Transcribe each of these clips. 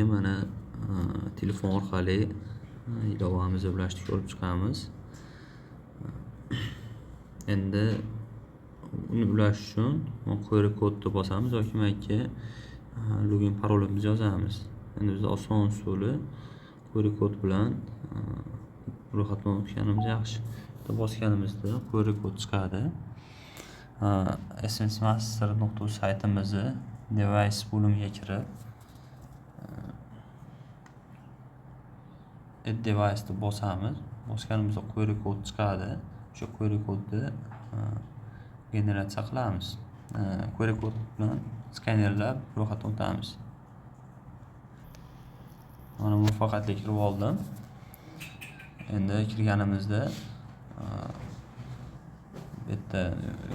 Mana telefon orqali ilovamizni ulashni ko'rib chiqamiz. Endi uni ulash uchun query kodni bosamiz yoki mayki login parolimizni yozamiz. Endi biz oson usuli query kod bilan ro'yxatdan o'tganimiz yaxshi. Bosganimizda query kod chiqadi. smsmaster.uz saytimizni device bo'limiga kirib add device ni bosamiz. Bosganimizda query kod chiqadi. O'sha query kodni generatsiya qilamiz. Query kod bilan skanerlab ro'yxatdan o'tamiz. Mana muvaffaqiyatli kirib oldim. Endi kirganimizda bu yerda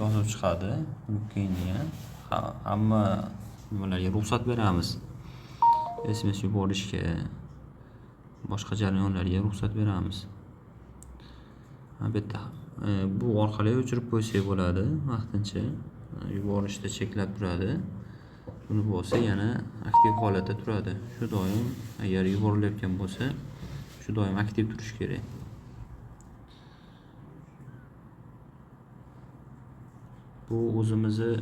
yozuv chiqadi. Login degan. Hamma nimalarga ruxsat beramiz. SMS yuborishga, boshqa jarayonlarga ruxsat beramiz. Albatta bu orqali o'chirib qo'ysak bo'ladi. Vaqtincha yuborishda cheklab turadi. Buni bo'lsa yana aktiv holatda turadi. Shu doim agar yuborilayotgan bo'lsa, shu doim aktiv turishi kerak. Bu o'zimizni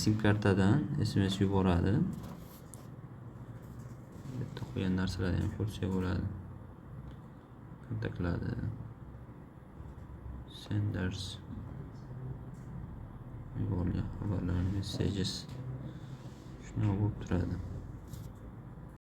sim kartadan SMS yuboradi. Bitta qo'ygan narsalarni ham ko'rsak bo'ladi. Kontaktladi. Senders. Yuborilgan xabarlar, messages. Shunday bo'lib turadi.